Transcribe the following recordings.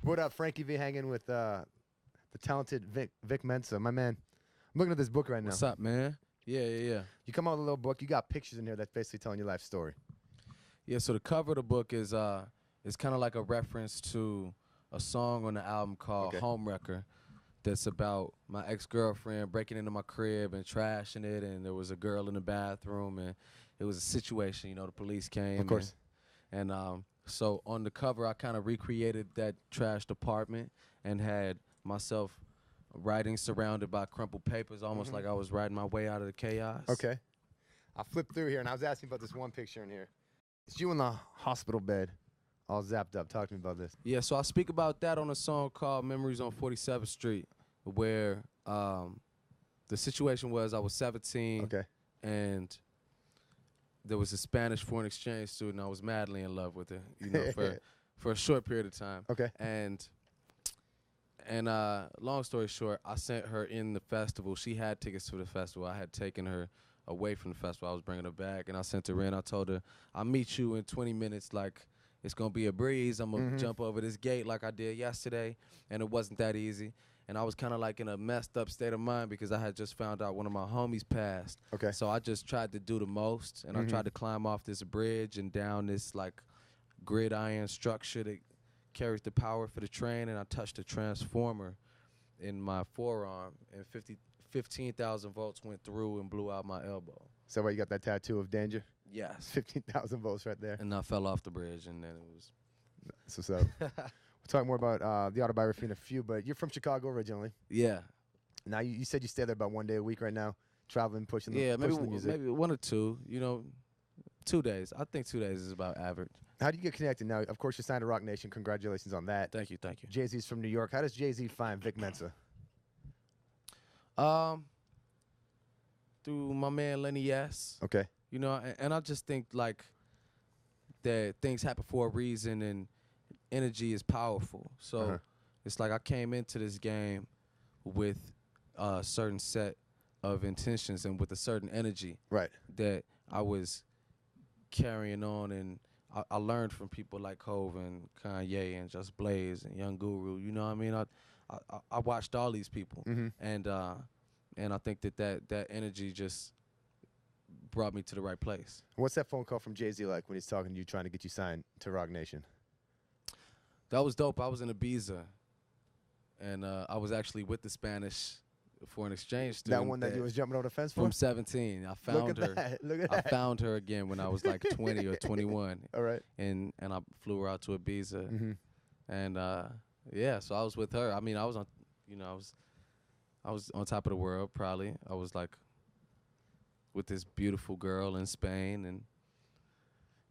What up, Frankie V hanging with the talented Vic Mensa, my man. I'm looking at this book right now. What's up, man? Yeah. You come out with a little book. You got pictures in here that's basically telling your life story. Yeah, so the cover of the book is kind of like a reference to a song on the album called Home Wrecker that's about my ex-girlfriend breaking into my crib and trashing it, and there was a girl in the bathroom, and it was a situation, you know, the police came. Of course. And so on the cover, I kind of recreated that trashed apartment and had myself writing surrounded by crumpled papers, almost like I was writing my way out of the chaos. Okay. I flipped through here, and I was asking about this one picture in here. It's you in the hospital bed, all zapped up. Talk to me about this. Yeah, so I speak about that on a song called Memories on 47th Street, where the situation was I was 17, and there was a Spanish foreign exchange student. I was madly in love with her, you know, for a short period of time. And long story short, I sent her in the festival. She had tickets to the festival. I had taken her away from the festival. I was bringing her back, and I sent her in. I told her, I'll meet you in 20 minutes, like it's going to be a breeze. I'm going to jump over this gate like I did yesterday, and it wasn't that easy. And I was kind of like in a messed up state of mind because I had just found out one of my homies passed. So I just tried to do the most, and I tried to climb off this bridge and down this like gridiron structure that carries the power for the train, and I touched a transformer in my forearm, and 15,000 volts went through and blew out my elbow. Is that why you got that tattoo of danger? Yes. 15,000 volts right there. And I fell off the bridge, and then it was... So we'll talk more about the autobiography in a few, but you're from Chicago originally. Yeah. Now, you said you stay there about 1 day a week right now, traveling, pushing the music. Maybe 1 or 2, you know, 2 days. I think 2 days is about average. How do you get connected now? Of course, you signed to Rock Nation. Congratulations on that. Thank you. JAY-Z's from New York. How does JAY-Z find Vic Mensa? Through my man Lenny S. Okay. You know, and I just think like that things happen for a reason, and energy is powerful. So it's like I came into this game with a certain set of intentions and with a certain energy that I was carrying on, and I learned from people like Hov and Kanye and Just Blaze and Young Guru. You know what I mean? I watched all these people, and I think that energy just brought me to the right place. What's that phone call from Jay-Z like when he's talking to you, trying to get you signed to Rock Nation? That was dope. I was in Ibiza, and I was actually with the Spanish foreign exchange student. That one that you was jumping over the fence for? From 17. I found her. Look at that. I found her again when I was like 20 or 21. All right. And I flew her out to Ibiza. And yeah, so I was with her. I mean, I was on, you know, I was on top of the world probably. I was like with this beautiful girl in Spain and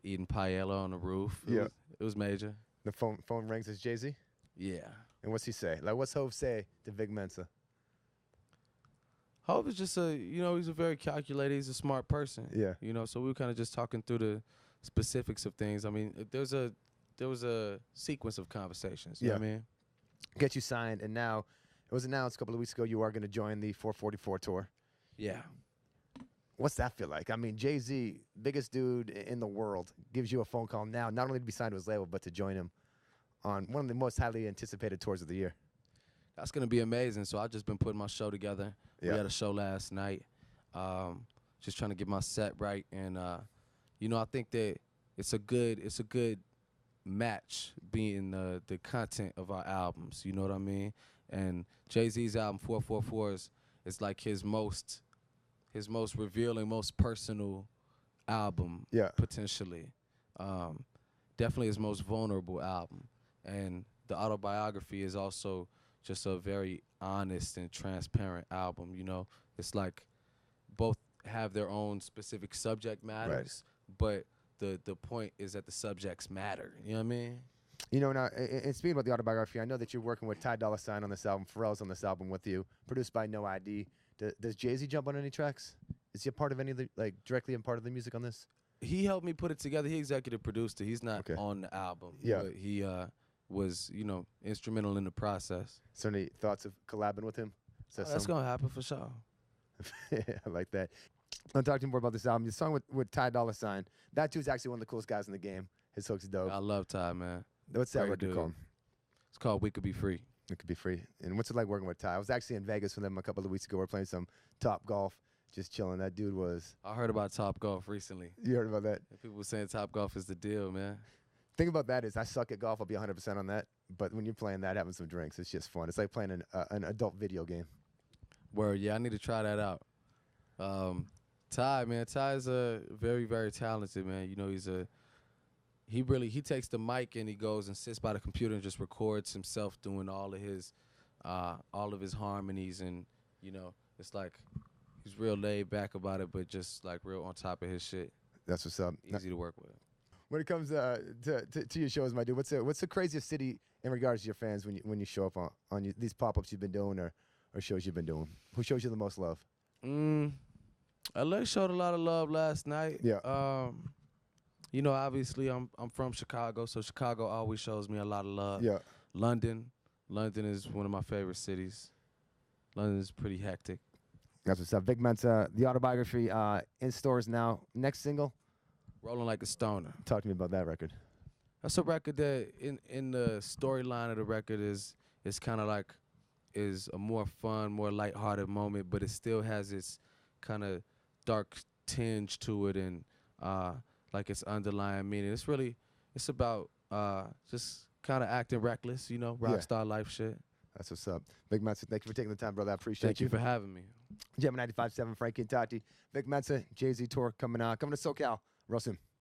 eating paella on the roof. It was major. The phone rings. It's Jay-Z? Yeah. And what's he say? Like, what's Hov say to Vic Mensa? Hov is just he's a very calculated, he's a smart person. Yeah. You know, so we were kind of just talking through the specifics of things. I mean, there was a sequence of conversations. You know what I mean? Get you signed, and now, it was announced a couple of weeks ago you are going to join the 444 tour. Yeah. What's that feel like? I mean, Jay-Z, biggest dude in the world, gives you a phone call now, not only to be signed to his label, but to join him on one of the most highly anticipated tours of the year. That's going to be amazing. So I've just been putting my show together. We had a show last night, just trying to get my set right. And, you know, I think that it's a good match being the content of our albums. You know what I mean? And Jay-Z's album 444 is like his most revealing, most personal album, potentially. Definitely his most vulnerable album. And the autobiography is also just a very honest and transparent album, you know? It's like both have their own specific subject matters, but the point is that the subjects matter, you know what I mean? You know, now, and speaking about the autobiography, I know that you're working with Ty Dolla on this album, Pharrell's on this album with you, produced by No ID. Does Jay-Z jump on any tracks? Is he a part of any of the, like, directly a part of the music on this? He helped me put it together. He executive produced it. He's not on the album. But he was, you know, instrumental in the process. So any thoughts of collabing with him? That's going to happen for sure. I like that. I'll talk to you more about this album. The song with Ty Dolla $ign. That dude's actually one of the coolest guys in the game. His hook's dope. I love Ty, man. What's that record called? It's called We Could Be Free. It could be free. And what's it like working with Ty? I was actually in Vegas with them a couple of weeks ago. We're playing some Top Golf, just chilling. That dude was. I heard about Top Golf recently. You heard about that? People were saying Top Golf is the deal, man. Thing about that is I suck at golf. I'll be 100% on that. But when you're playing that, having some drinks, it's just fun. It's like playing an adult video game. Word, yeah, I need to try that out. Ty, man, Ty is a very, very talented man. You know, he takes the mic and he goes and sits by the computer and just records himself doing all of his harmonies, and you know, it's like he's real laid back about it, but just like real on top of his shit. That's what's up. Easy to work with. When it comes to your shows, my dude, what's the craziest city in regards to your fans when you show up on these pop-ups you've been doing or shows you've been doing? Who shows you the most love? LA showed a lot of love last night. Yeah. You know, obviously I'm from Chicago, so Chicago always shows me a lot of love. Yeah. London is one of my favorite cities. London is pretty hectic. That's what's up. Vic Mensa, the autobiography, in stores now. Next single? Rolling Like a Stoner. Talk to me about that record. That's a record that in the storyline of the record is kind of like is a more fun, more lighthearted moment, but it still has its kind of dark tinge to it and like its underlying meaning. It's about just kind of acting reckless, you know, rock star life shit. That's what's up. Vic Mensa, thank you for taking the time, brother. I appreciate Thank you for having me. JAMN 95.7, Frankie and Tati. Vic Mensa, JAY-Z tour coming to SoCal real soon.